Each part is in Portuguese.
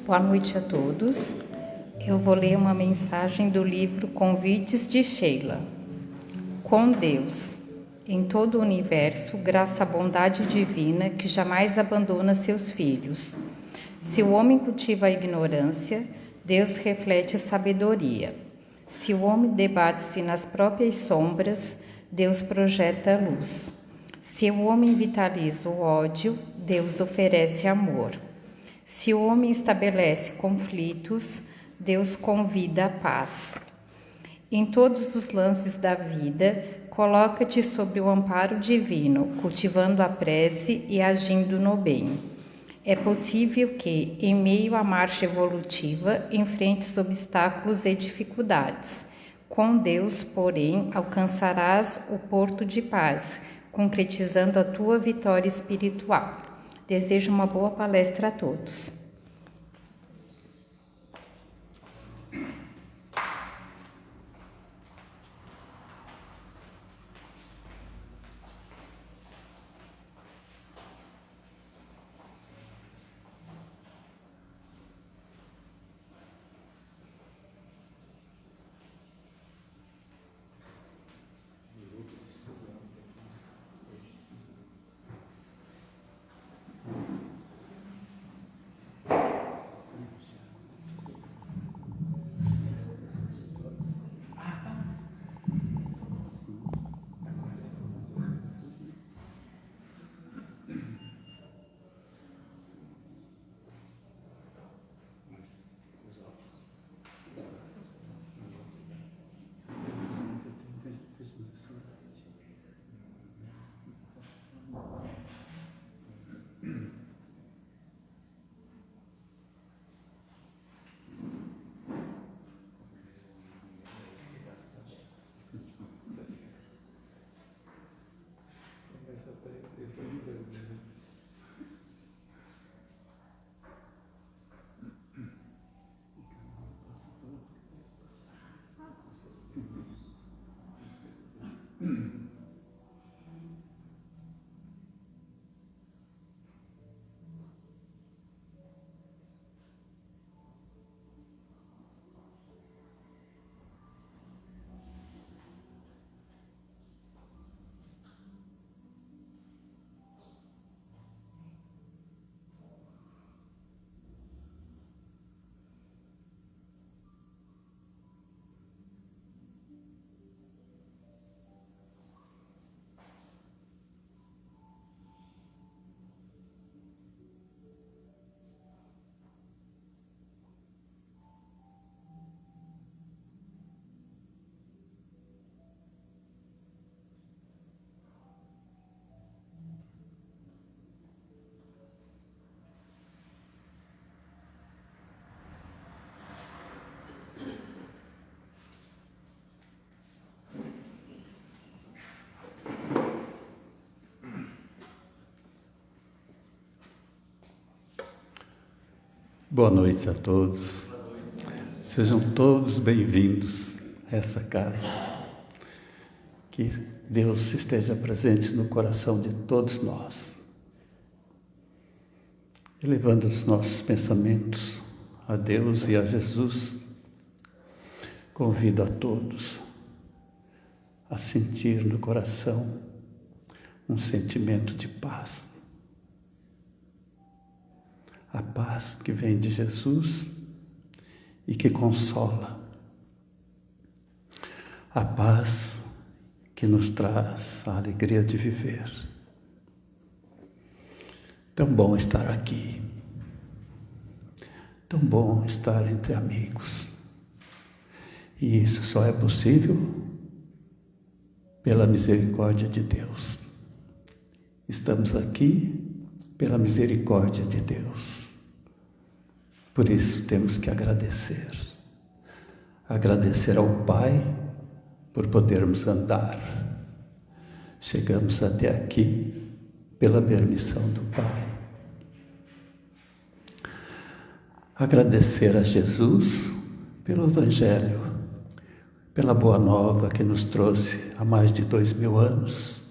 Boa noite a todos. Eu vou ler uma mensagem do livro Convites de Sheila. Com Deus, em todo o universo, graça à bondade divina que jamais abandona seus filhos. Se o homem cultiva a ignorância, Deus reflete a sabedoria. Se o homem debate-se nas próprias sombras, Deus projeta a luz. Se o homem vitaliza o ódio, Deus oferece amor. Se o homem estabelece conflitos, Deus convida a paz. Em todos os lances da vida, coloca-te sob o amparo divino, cultivando a prece e agindo no bem. É possível que, em meio à marcha evolutiva, enfrentes obstáculos e dificuldades. Com Deus, porém, alcançarás o porto de paz, concretizando a tua vitória espiritual. Desejo uma boa palestra a todos. Boa noite a todos. Sejam todos bem-vindos a essa casa. Que Deus esteja presente no coração de todos nós. Elevando os nossos pensamentos a Deus e a Jesus, convido a todos a sentir no coração um sentimento de paz. A paz que vem de Jesus e que consola. A paz que nos traz a alegria de viver. Tão bom estar aqui. Tão bom estar entre amigos. E isso só é possível pela misericórdia de Deus. Estamos aqui pela misericórdia de Deus. Por isso temos que agradecer. Agradecer ao Pai por podermos andar. Chegamos até aqui pela permissão do Pai. Agradecer a Jesus pelo Evangelho, pela boa nova que nos trouxe há mais de 2000 anos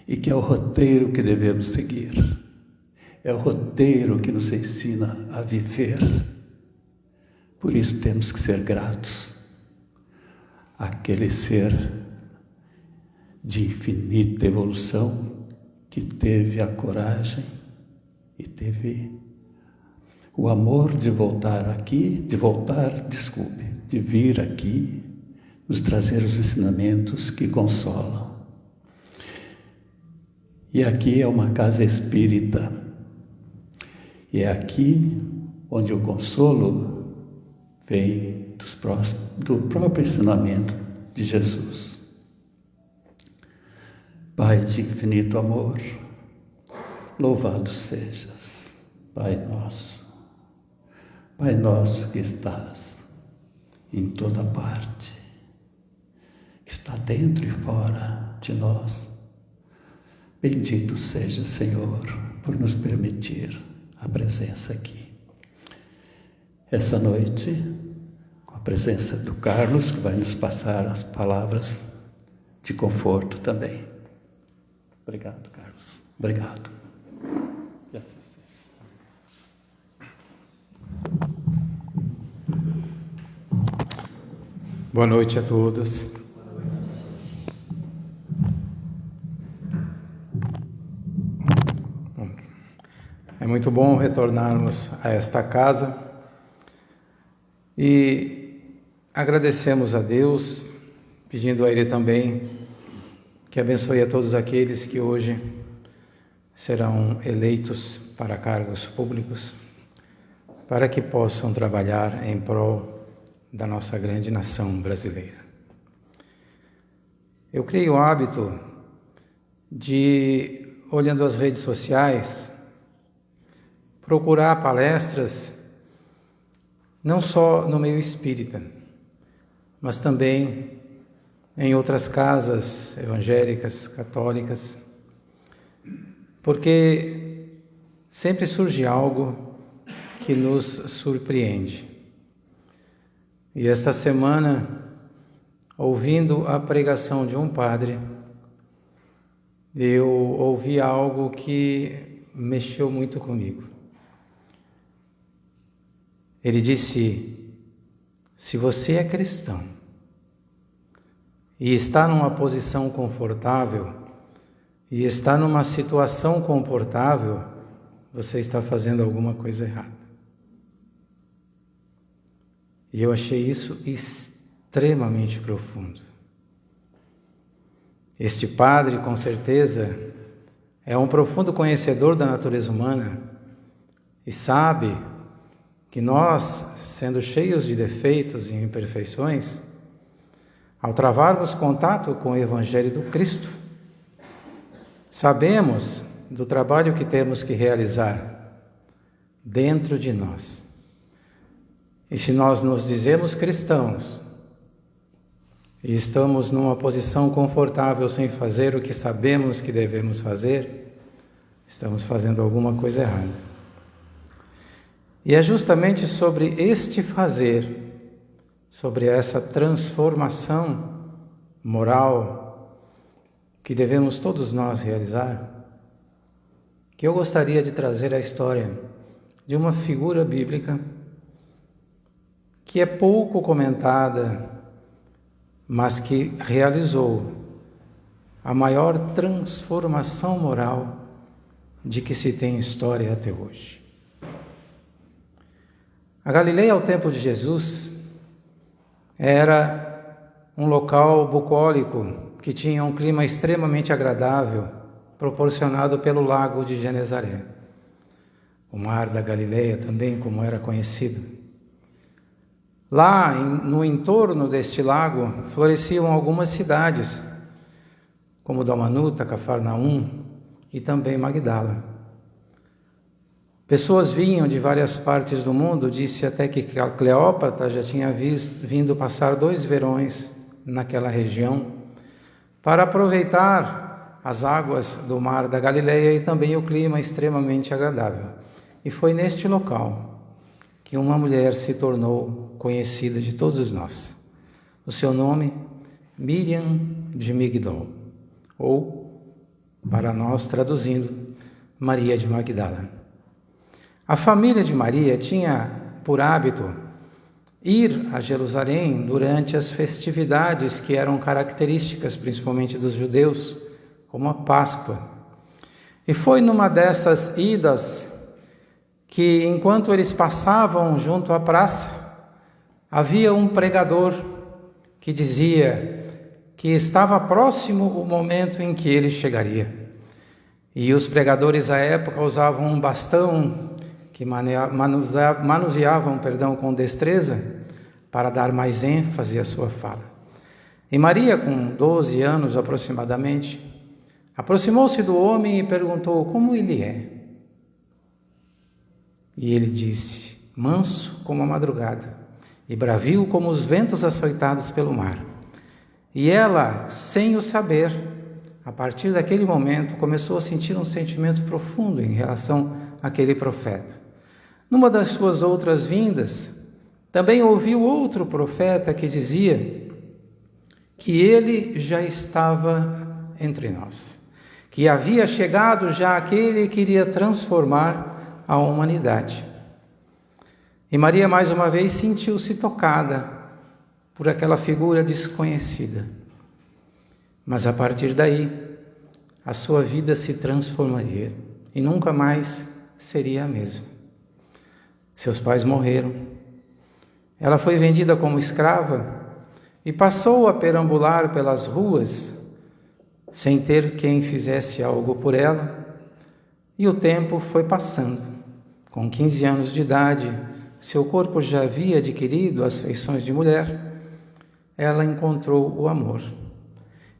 e que é o roteiro que devemos seguir. É o roteiro que nos ensina a viver Por isso temos que ser gratos àquele ser de infinita evolução que teve a coragem e teve o amor de de vir aqui, nos trazer os ensinamentos que consolam. E aqui é uma casa espírita, e é aqui onde o consolo vem do próprio ensinamento de Jesus. Pai de infinito amor, louvado sejas, Pai nosso que estás em toda parte, que está dentro e fora de nós. Bendito seja, Senhor, por nos permitir a presença aqui. Essa noite, com a presença do Carlos, que vai nos passar as palavras de conforto também. Obrigado, Carlos. Obrigado. E assim seja. Boa noite a todos. É muito bom retornarmos a esta casa e agradecemos a Deus, pedindo a Ele também que abençoe a todos aqueles que hoje serão eleitos para cargos públicos, para que possam trabalhar em prol da nossa grande nação brasileira. Eu criei o hábito de, olhando as redes sociais, procurar palestras não só no meio espírita, mas também em outras casas evangélicas, católicas, porque sempre surge algo que nos surpreende. E esta semana, ouvindo a pregação de um padre, eu ouvi algo que mexeu muito comigo. Ele disse: se você é cristão e está numa posição confortável e está numa situação confortável, você está fazendo alguma coisa errada. E eu achei isso extremamente profundo. Este padre, com certeza, é um profundo conhecedor da natureza humana e sabe que nós, sendo cheios de defeitos e imperfeições, ao travarmos contato com o Evangelho do Cristo, sabemos do trabalho que temos que realizar dentro de nós. E se nós nos dizemos cristãos e estamos numa posição confortável sem fazer o que sabemos que devemos fazer, estamos fazendo alguma coisa errada. E é justamente sobre este fazer, sobre essa transformação moral que devemos todos nós realizar, que eu gostaria de trazer a história de uma figura bíblica que é pouco comentada, mas que realizou a maior transformação moral de que se tem história até hoje. A Galileia, ao tempo de Jesus, era um local bucólico que tinha um clima extremamente agradável, proporcionado pelo lago de Genezaré. O mar da Galileia também, como era conhecido. Lá, no entorno deste lago, floresciam algumas cidades, como Dalmanuta, Cafarnaum e também Magdala. Pessoas vinham de várias partes do mundo, disse até que Cleópatra já tinha vindo passar 2 verões naquela região, para aproveitar as águas do mar da Galileia e também o clima extremamente agradável. E foi neste local que uma mulher se tornou conhecida de todos nós. O seu nome, Miriam de Migdol, ou, para nós traduzindo, Maria de Magdala. A família de Maria tinha por hábito ir a Jerusalém durante as festividades que eram características principalmente dos judeus, como a Páscoa. E foi numa dessas idas que, enquanto eles passavam junto à praça, havia um pregador que dizia que estava próximo o momento em que ele chegaria. E os pregadores à época usavam um bastão que manuseavam com destreza para dar mais ênfase à sua fala. E Maria, com 12 anos aproximadamente, aproximou-se do homem e perguntou como ele é. E ele disse: manso como a madrugada e bravio como os ventos açoitados pelo mar. E ela, sem o saber, a partir daquele momento, começou a sentir um sentimento profundo em relação àquele profeta. Numa das suas outras vindas, também ouviu outro profeta que dizia que ele já estava entre nós, que havia chegado já aquele que iria transformar a humanidade. E Maria, mais uma vez, sentiu-se tocada por aquela figura desconhecida. Mas a partir daí, a sua vida se transformaria e nunca mais seria a mesma. Seus pais morreram. Ela foi vendida como escrava e passou a perambular pelas ruas sem ter quem fizesse algo por ela. E o tempo foi passando. Com 15 anos de idade, seu corpo já havia adquirido as feições de mulher. Ela encontrou o amor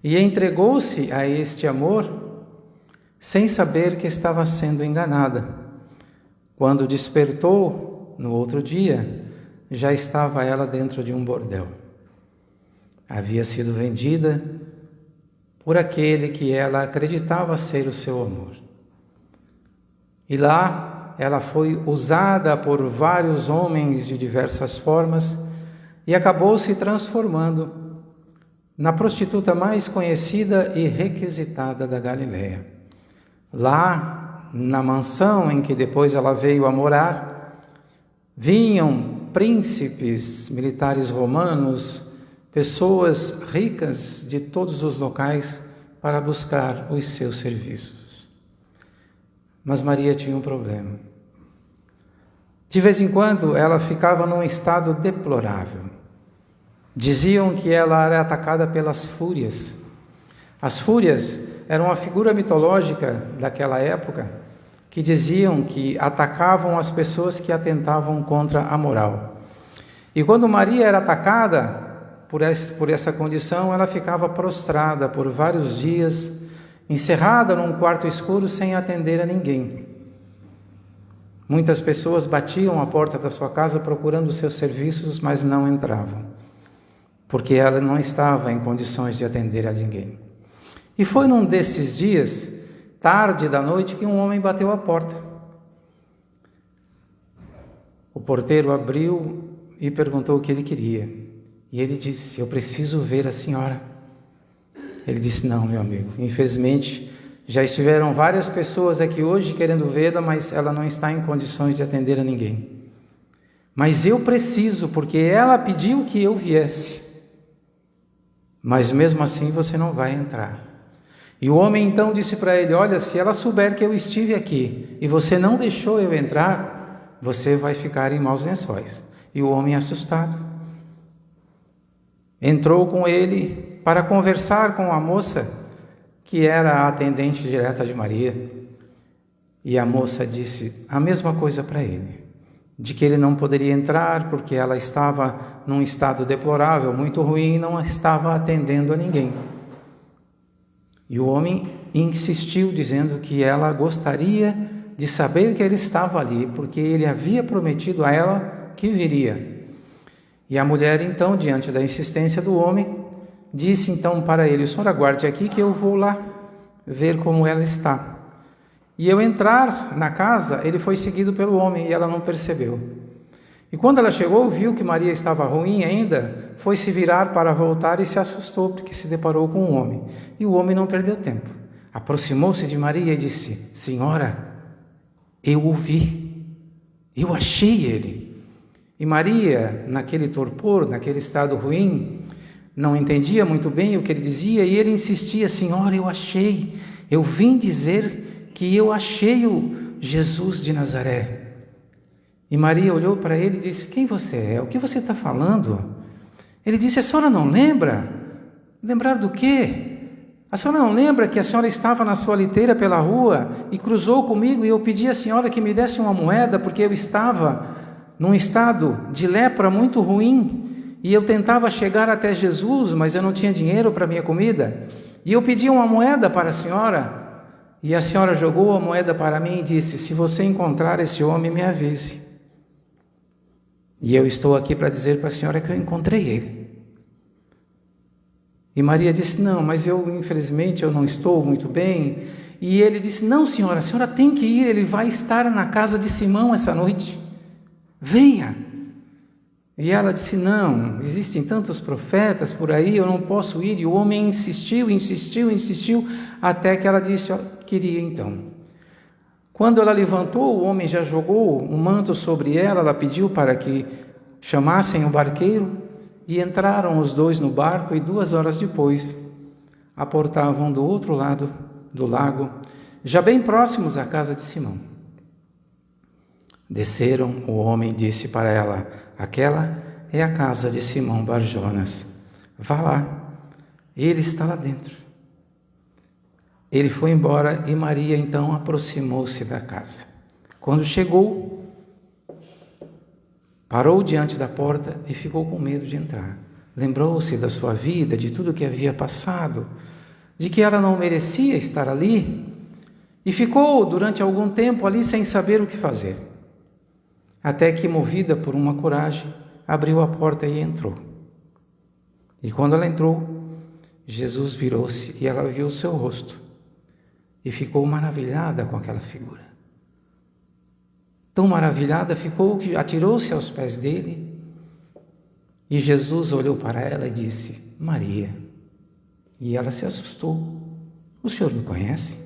e entregou-se a este amor sem saber que estava sendo enganada. Quando despertou, no outro dia, já estava ela dentro de um bordel. Havia sido vendida por aquele que ela acreditava ser o seu amor. E lá ela foi usada por vários homens de diversas formas e acabou se transformando na prostituta mais conhecida e requisitada da Galileia. Lá, na mansão em que depois ela veio a morar, vinham príncipes militares romanos, pessoas ricas de todos os locais para buscar os seus serviços. Mas Maria tinha um problema. De vez em quando ela ficava num estado deplorável. Diziam que ela era atacada pelas fúrias. As fúrias eram uma figura mitológica daquela época que diziam que atacavam as pessoas que atentavam contra a moral. E quando Maria era atacada por essa condição, ela ficava prostrada por vários dias, encerrada num quarto escuro sem atender a ninguém. Muitas pessoas batiam à porta da sua casa procurando os seus serviços, mas não entravam, porque ela não estava em condições de atender a ninguém. E foi num desses dias, tarde da noite, que um homem bateu à porta. O porteiro abriu e perguntou o que ele queria. E ele disse: eu preciso ver a senhora. Ele disse: não, meu amigo, infelizmente já estiveram várias pessoas aqui hoje querendo vê-la, mas ela não está em condições de atender a ninguém. Mas eu preciso, porque ela pediu que eu viesse. Mas mesmo assim você não vai entrar. E o homem então disse para ele: olha, se ela souber que eu estive aqui e você não deixou eu entrar, você vai ficar em maus lençóis. E o homem, assustado, entrou com ele para conversar com a moça, que era a atendente direta de Maria. E a moça disse a mesma coisa para ele, de que ele não poderia entrar porque ela estava num estado deplorável, muito ruim, e não estava atendendo a ninguém. E o homem insistiu, dizendo que ela gostaria de saber que ele estava ali, porque ele havia prometido a ela que viria. E a mulher, então, diante da insistência do homem, disse então para ele: o senhor aguarde aqui que eu vou lá ver como ela está. E ao entrar na casa, ele foi seguido pelo homem e ela não percebeu. E quando ela chegou, viu que Maria estava ruim ainda, foi se virar para voltar e se assustou, porque se deparou com um homem. E o homem não perdeu tempo. Aproximou-se de Maria e disse: senhora, eu o vi, eu achei ele. E Maria, naquele torpor, naquele estado ruim, não entendia muito bem o que ele dizia, e ele insistia: Senhora, eu vim dizer que eu achei o Jesus de Nazaré. E Maria olhou para ele e disse: quem você é? O que você está falando? Ele disse: a senhora não lembra? Lembrar do quê? A senhora não lembra que a senhora estava na sua liteira pela rua e cruzou comigo e eu pedi à senhora que me desse uma moeda porque eu estava num estado de lepra muito ruim e eu tentava chegar até Jesus, mas eu não tinha dinheiro para minha comida. E eu pedi uma moeda para a senhora e a senhora jogou a moeda para mim e disse: se você encontrar esse homem, me avise. E eu estou aqui para dizer para a senhora que eu encontrei ele. E Maria disse: não, mas infelizmente eu não estou muito bem. E ele disse: não, senhora, a senhora tem que ir, ele vai estar na casa de Simão essa noite. Venha. E ela disse: não, existem tantos profetas por aí, eu não posso ir. E o homem insistiu, até que ela disse: queria então. Quando ela levantou, o homem já jogou um manto sobre ela, ela pediu para que chamassem o barqueiro, e entraram os dois no barco, e 2 horas depois aportavam do outro lado do lago, já bem próximos à casa de Simão. Desceram, o homem disse para ela: aquela é a casa de Simão Bar-Jonas, vá lá, ele está lá dentro. Ele foi embora e Maria então aproximou-se da casa. Quando chegou, parou diante da porta e ficou com medo de entrar. Lembrou-se da sua vida, de tudo que havia passado, de que ela não merecia estar ali, e ficou durante algum tempo ali sem saber o que fazer. Até que, movida por uma coragem, abriu a porta e entrou. E quando ela entrou, Jesus virou-se e ela viu o seu rosto e ficou maravilhada com aquela figura. Tão maravilhada ficou que atirou-se aos pés dele, e Jesus olhou para ela e disse: Maria. E ela se assustou: o senhor me conhece?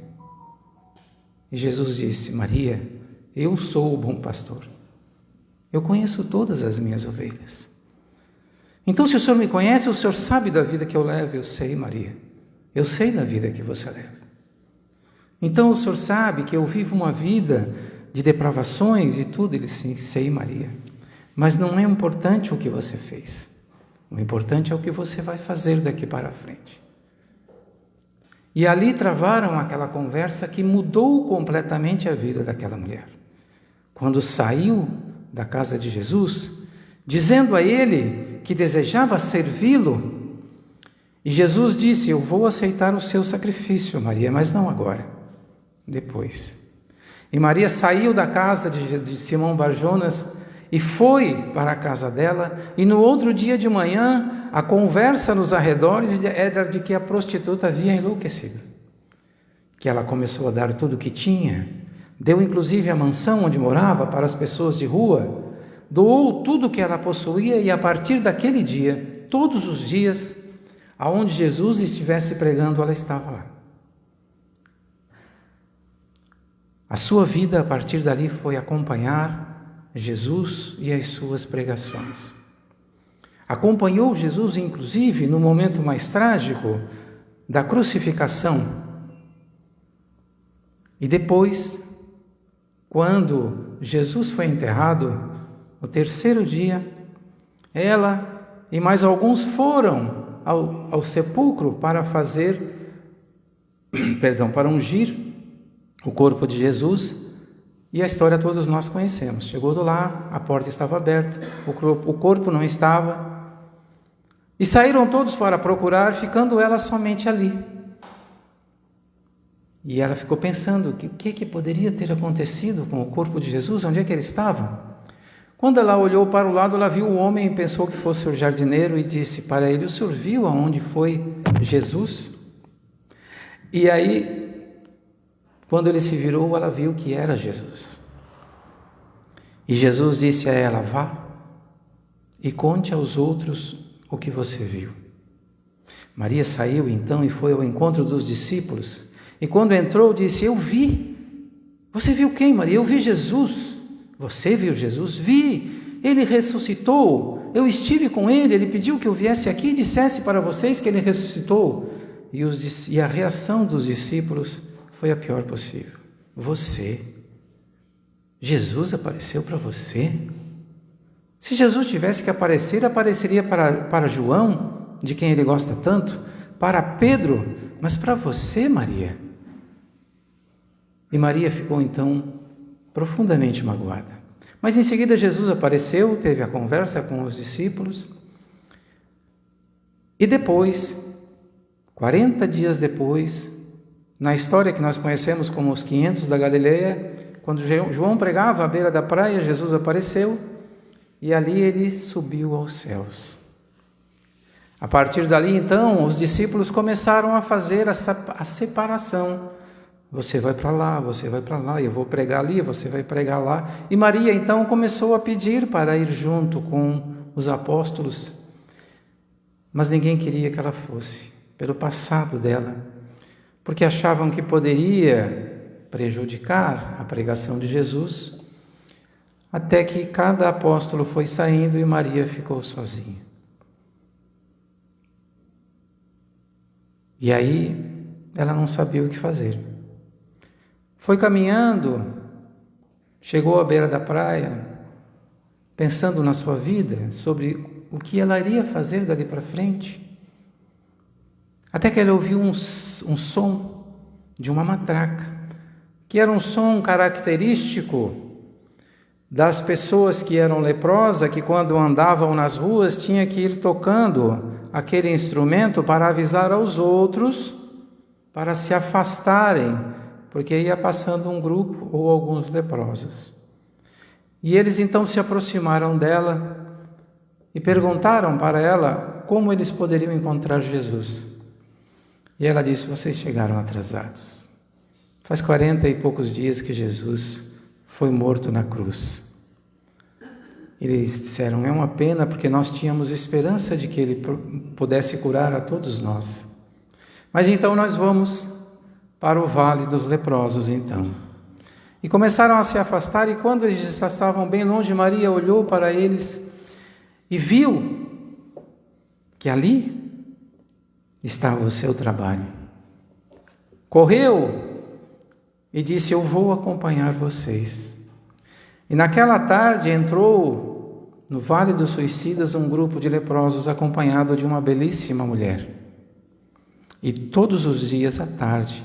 E Jesus disse: Maria, eu sou o bom pastor, eu conheço todas as minhas ovelhas. Então, se o senhor me conhece, o senhor sabe da vida que eu levo. Eu sei, Maria, eu sei da vida que você leva. Então o senhor sabe que eu vivo uma vida de depravações e tudo. Ele disse: sei, Maria, mas não é importante o que você fez, o importante é o que você vai fazer daqui para frente. E ali travaram aquela conversa que mudou completamente a vida daquela mulher. Quando saiu da casa de Jesus, dizendo a ele que desejava servi-lo, e Jesus disse: eu vou aceitar o seu sacrifício, Maria, mas não agora, depois. E Maria saiu da casa de Simão Bar-Jonas e foi para a casa dela, e no outro dia de manhã a conversa nos arredores era de que a prostituta havia enlouquecido, que ela começou a dar tudo o que tinha, deu inclusive a mansão onde morava para as pessoas de rua, doou tudo o que ela possuía, e a partir daquele dia, todos os dias, aonde Jesus estivesse pregando, ela estava lá. A sua vida a partir dali foi acompanhar Jesus e as suas pregações. Acompanhou Jesus, inclusive, no momento mais trágico da crucificação. E depois, quando Jesus foi enterrado, no 3º dia, ela e mais alguns foram ao sepulcro para para ungir o corpo de Jesus, e a história todos nós conhecemos. Chegou do lá, a porta estava aberta, o corpo não estava, e saíram todos para procurar, ficando ela somente ali. E ela ficou pensando: o que poderia ter acontecido com o corpo de Jesus? Onde é que ele estava? Quando ela olhou para o lado, ela viu o homem e pensou que fosse o jardineiro, e disse para ele: o senhor viu aonde foi Jesus? E aí, quando ele se virou, ela viu que era Jesus. E Jesus disse a ela: vá e conte aos outros o que você viu. Maria saiu então e foi ao encontro dos discípulos. E quando entrou, disse: eu vi. Você viu quem, Maria? Eu vi Jesus. Você viu Jesus? Vi. Ele ressuscitou, eu estive com ele, ele pediu que eu viesse aqui e dissesse para vocês que ele ressuscitou. E a reação dos discípulos foi a pior possível. Você? Jesus apareceu para você? Se Jesus tivesse que aparecer, apareceria para João, de quem ele gosta tanto, para Pedro, mas para você, Maria? E Maria ficou então profundamente magoada. Mas em seguida Jesus apareceu, teve a conversa com os discípulos, e depois, 40 dias depois, na história que nós conhecemos como os 500 da Galileia, quando João pregava à beira da praia, Jesus apareceu e ali ele subiu aos céus. A partir dali, então, os discípulos começaram a fazer a separação. Você vai para lá, eu vou pregar ali, você vai pregar lá. E Maria, então, começou a pedir para ir junto com os apóstolos, mas ninguém queria que ela fosse, pelo passado dela, porque achavam que poderia prejudicar a pregação de Jesus, até que cada apóstolo foi saindo e Maria ficou sozinha. E aí ela não sabia o que fazer. Foi caminhando, chegou à beira da praia, pensando na sua vida, sobre o que ela iria fazer dali para frente, até que ela ouviu um som de uma matraca, que era um som característico das pessoas que eram leprosas, que quando andavam nas ruas tinha que ir tocando aquele instrumento para avisar aos outros para se afastarem, porque ia passando um grupo ou alguns leprosos. E eles então se aproximaram dela e perguntaram para ela como eles poderiam encontrar Jesus. E ela disse: vocês chegaram atrasados. Faz 40 e poucos dias que Jesus foi morto na cruz. Eles disseram: é uma pena, porque nós tínhamos esperança de que ele pudesse curar a todos nós. Mas então nós vamos para o vale dos leprosos então. E começaram a se afastar, e quando eles já estavam bem longe, Maria olhou para eles e viu que ali estava o seu trabalho. Correu e disse: eu vou acompanhar vocês. E naquela tarde entrou no Vale dos Suicidas um grupo de leprosos acompanhado de uma belíssima mulher. E todos os dias à tarde,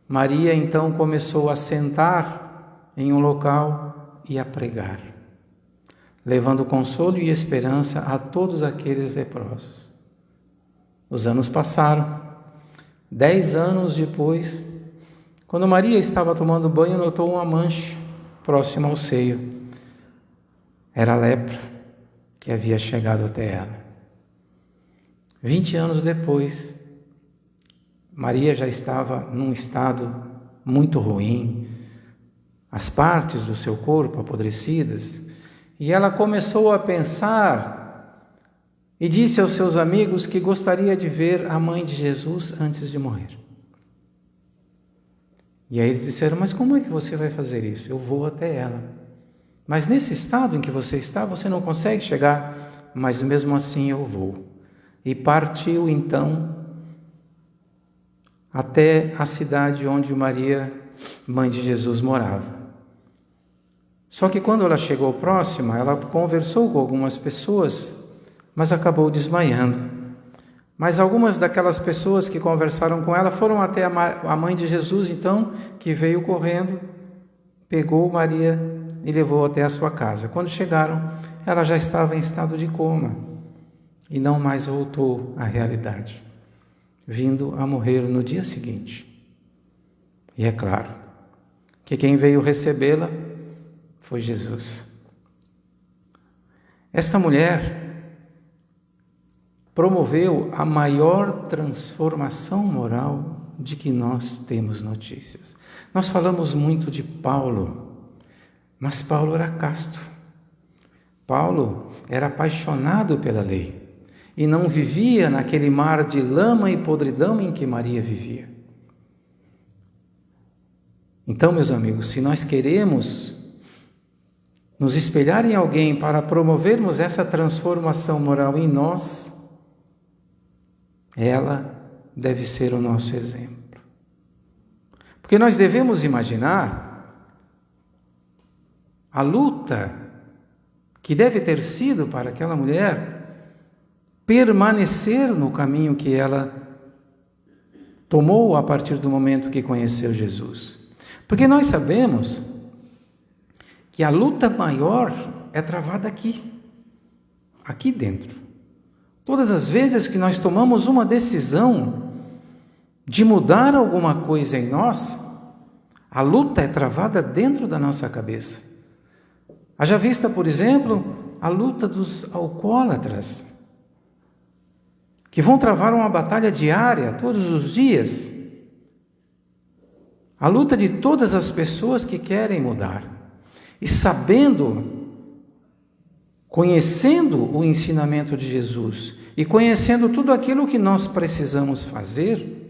Maria então começou a sentar em um local e a pregar, levando consolo e esperança a todos aqueles leprosos. Os anos passaram. 10 anos depois, quando Maria estava tomando banho, notou uma mancha próxima ao seio. Era a lepra que havia chegado até ela. 20 anos depois, Maria já estava num estado muito ruim, as partes do seu corpo apodrecidas, e ela começou a pensar e disse aos seus amigos que gostaria de ver a mãe de Jesus antes de morrer. E aí eles disseram: mas como é que você vai fazer isso? Eu vou até ela. Mas nesse estado em que você está, você não consegue chegar, mas mesmo assim eu vou. E partiu então até a cidade onde Maria, mãe de Jesus, morava. Só que quando ela chegou próxima, ela conversou com algumas pessoas, mas acabou desmaiando. Mas algumas daquelas pessoas que conversaram com ela foram até a mãe de Jesus, então, que veio correndo, pegou Maria e levou até a sua casa. Quando chegaram, ela já estava em estado de coma e não mais voltou à realidade, vindo a morrer no dia seguinte. E é claro que quem veio recebê-la foi Jesus. Esta mulher promoveu a maior transformação moral de que nós temos notícias. Nós falamos muito de Paulo, mas Paulo era casto. Paulo era apaixonado pela lei e não vivia naquele mar de lama e podridão em que Maria vivia. Então, meus amigos, se nós queremos nos espelhar em alguém para promovermos essa transformação moral em nós, ela deve ser o nosso exemplo. Porque nós devemos imaginar a luta que deve ter sido para aquela mulher permanecer no caminho que ela tomou a partir do momento que conheceu Jesus. Porque nós sabemos que a luta maior é travada aqui dentro. Todas as vezes que nós tomamos uma decisão de mudar alguma coisa em nós, a luta é travada dentro da nossa cabeça. Haja vista, por exemplo, a luta dos alcoólatras, que vão travar uma batalha diária, todos os dias. A luta de todas as pessoas que querem mudar. E conhecendo o ensinamento de Jesus e conhecendo tudo aquilo que nós precisamos fazer,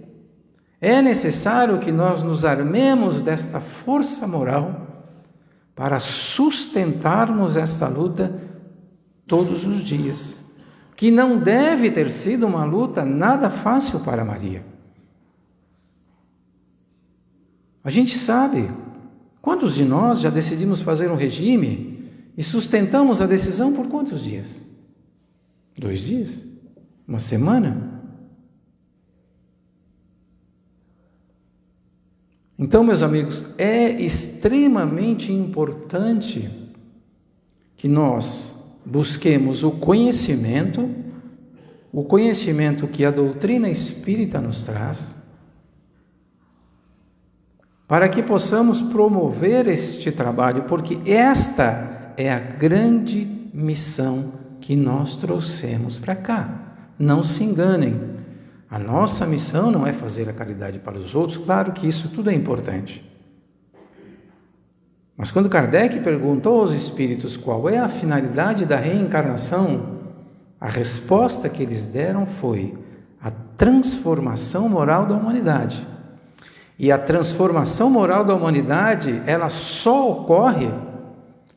é necessário que nós nos armemos desta força moral para sustentarmos esta luta todos os dias, que não deve ter sido uma luta nada fácil para Maria. A gente sabe, quantos de nós já decidimos fazer um regime e sustentamos a decisão por quantos dias? 2 dias? Uma semana? Então, meus amigos, é extremamente importante que nós busquemos o conhecimento que a doutrina espírita nos traz, para que possamos promover este trabalho, porque esta é a grande missão que nós trouxemos para cá. Não se enganem. A nossa missão não é fazer a caridade para os outros, claro que isso tudo é importante. Mas quando Kardec perguntou aos espíritos qual é a finalidade da reencarnação, a resposta que eles deram foi a transformação moral da humanidade. E a transformação moral da humanidade, ela só ocorre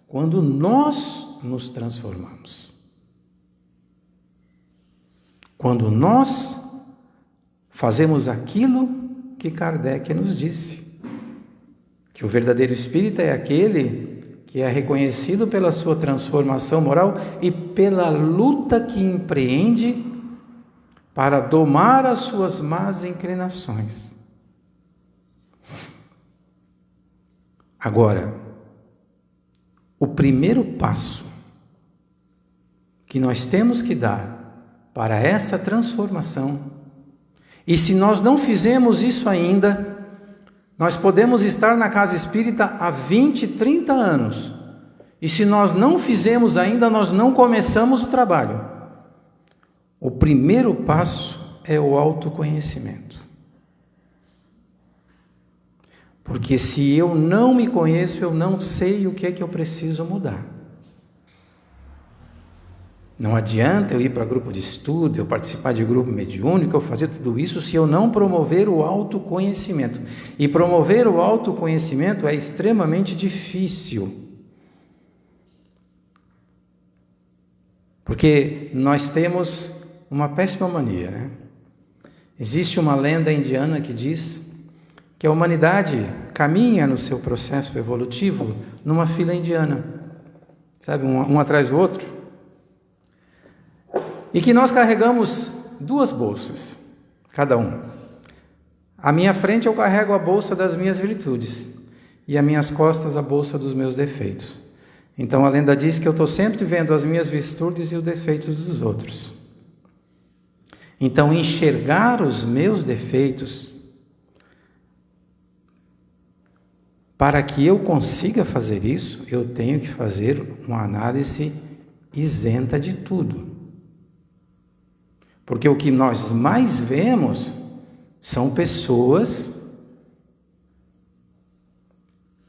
quando nós nos transformamos. Quando nós fazemos aquilo que Kardec nos disse, que o verdadeiro espírita é aquele que é reconhecido pela sua transformação moral e pela luta que empreende para domar as suas más inclinações. Agora, o primeiro passo que nós temos que dar para essa transformação, e se nós não fizemos isso ainda, nós podemos estar na casa espírita há 20, 30 anos. E se nós não fizemos ainda, nós não começamos o trabalho. O primeiro passo é o autoconhecimento. Porque se eu não me conheço, eu não sei o que é que eu preciso mudar. Não adianta eu ir para grupo de estudo, eu participar de grupo mediúnico, eu fazer tudo isso se eu não promover o autoconhecimento. E promover o autoconhecimento é extremamente difícil. Porque nós temos uma péssima mania, né? Existe uma lenda indiana que diz que a humanidade caminha no seu processo evolutivo numa fila indiana, sabe, um atrás do outro. E que nós carregamos 2 bolsas, cada um. À minha frente eu carrego a bolsa das minhas virtudes e às minhas costas a bolsa dos meus defeitos. Então a lenda diz que eu estou sempre vendo as minhas virtudes e os defeitos dos outros. Então enxergar os meus defeitos, para que eu consiga fazer isso, eu tenho que fazer uma análise isenta de tudo. Porque o que nós mais vemos são pessoas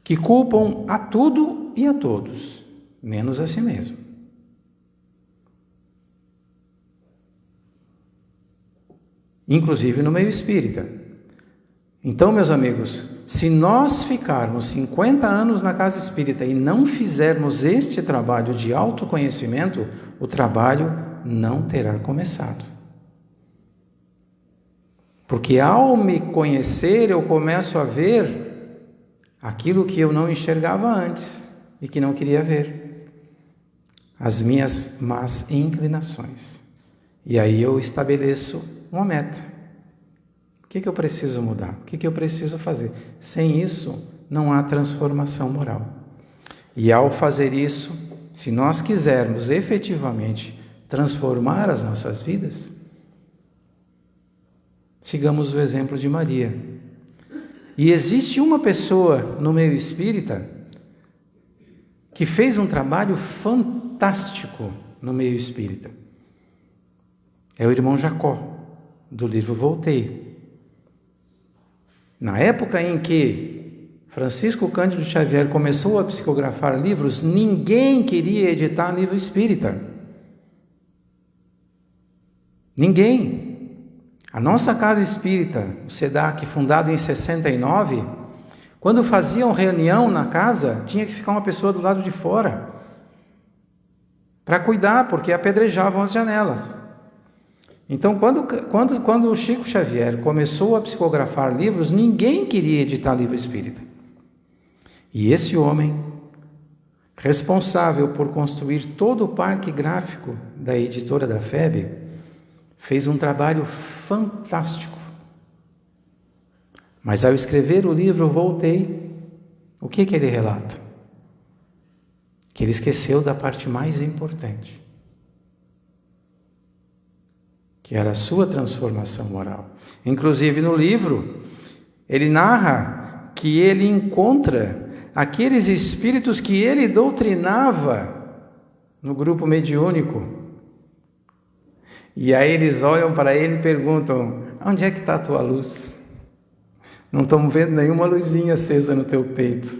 que culpam a tudo e a todos, menos a si mesmo. Inclusive no meio espírita. Então, meus amigos, se nós ficarmos 50 anos na casa espírita e não fizermos este trabalho de autoconhecimento, o trabalho não terá começado. Porque ao me conhecer, eu começo a ver aquilo que eu não enxergava antes e que não queria ver. As minhas más inclinações. E aí eu estabeleço uma meta. O que eu preciso mudar? O que eu preciso fazer? Sem isso, não há transformação moral. E ao fazer isso, se nós quisermos efetivamente transformar as nossas vidas, sigamos o exemplo de Maria. E existe uma pessoa no meio espírita que fez um trabalho fantástico no meio espírita. É o irmão Jacó, do livro Voltei. Na época em que Francisco Cândido Xavier começou a psicografar livros, ninguém queria editar livro espírita. Ninguém. A nossa casa espírita, o SEDAC, fundado em 69, quando faziam reunião na casa, tinha que ficar uma pessoa do lado de fora para cuidar, porque apedrejavam as janelas. Então, quando o Chico Xavier começou a psicografar livros, ninguém queria editar livro espírita. E esse homem, responsável por construir todo o parque gráfico da editora da FEB, fez um trabalho fantástico. Mas ao escrever o livro Voltei, o que ele relata? Que ele esqueceu da parte mais importante, que era a sua transformação moral. Inclusive no livro, ele narra que ele encontra aqueles espíritos que ele doutrinava no grupo mediúnico. E aí eles olham para ele e perguntam: onde é que está a tua luz? Não estamos vendo nenhuma luzinha acesa no teu peito.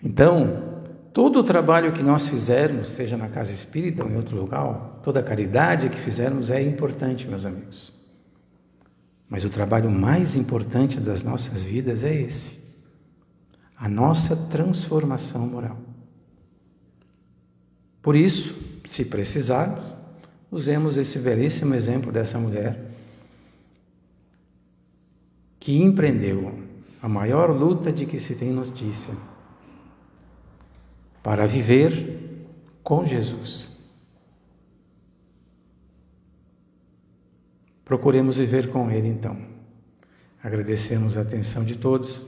Então, todo o trabalho que nós fizermos, seja na casa espírita ou em outro lugar, toda a caridade que fizermos é importante, meus amigos. Mas o trabalho mais importante das nossas vidas é esse: a nossa transformação moral. Por isso, se precisarmos, usemos esse belíssimo exemplo dessa mulher que empreendeu a maior luta de que se tem notícia para viver com Jesus. Procuremos viver com Ele, então. Agradecemos a atenção de todos,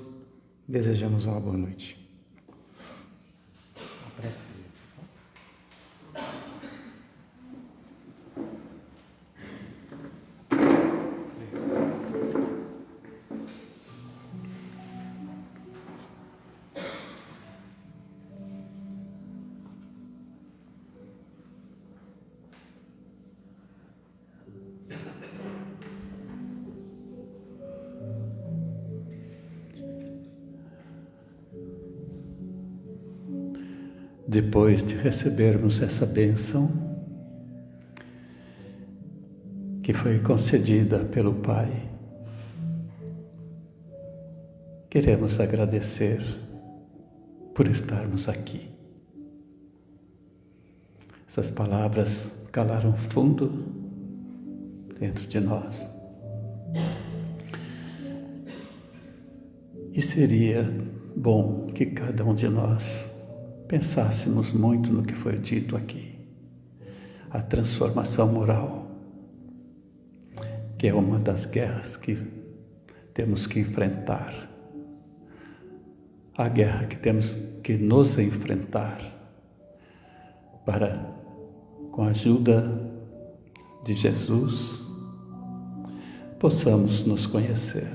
desejamos uma boa noite. Depois de recebermos essa bênção que foi concedida pelo Pai, queremos agradecer por estarmos aqui. Essas palavras calaram fundo dentro de nós. E seria bom que cada um de nós pensássemos muito no que foi dito aqui. A transformação moral, que é uma das guerras que temos que enfrentar. A guerra que temos que nos enfrentar para, com a ajuda de Jesus, possamos nos conhecer.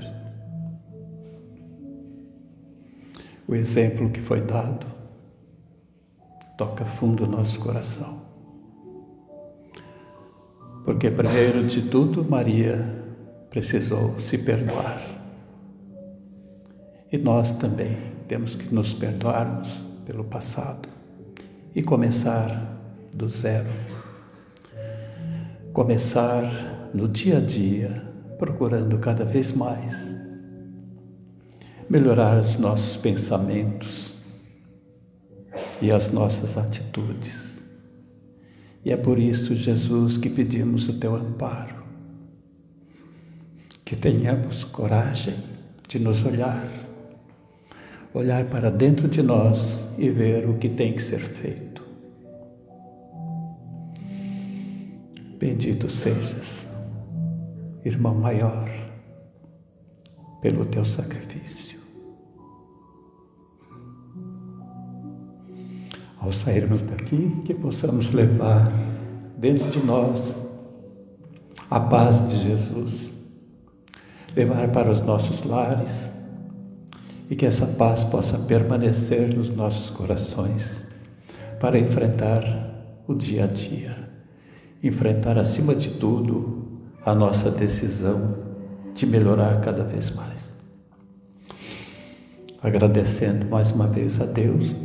O exemplo que foi dado toca fundo o nosso coração. Porque, primeiro de tudo, Maria precisou se perdoar. E nós também temos que nos perdoarmos pelo passado e começar do zero. Começar no dia a dia, procurando cada vez mais melhorar os nossos pensamentos e as nossas atitudes. E é por isso, Jesus, que pedimos o teu amparo, que tenhamos coragem de nos olhar para dentro de nós e ver o que tem que ser feito. Bendito sejas, irmão maior, pelo teu sacrifício. Ao sairmos daqui, que possamos levar dentro de nós a paz de Jesus, levar para os nossos lares e que essa paz possa permanecer nos nossos corações para enfrentar o dia a dia, enfrentar acima de tudo a nossa decisão de melhorar cada vez mais. Agradecendo mais uma vez a Deus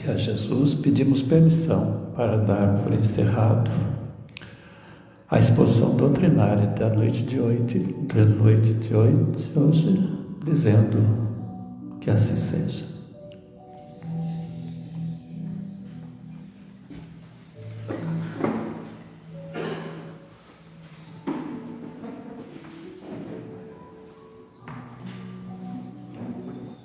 e a Jesus, pedimos permissão para dar por encerrado a exposição doutrinária da noite de hoje, dizendo que assim seja.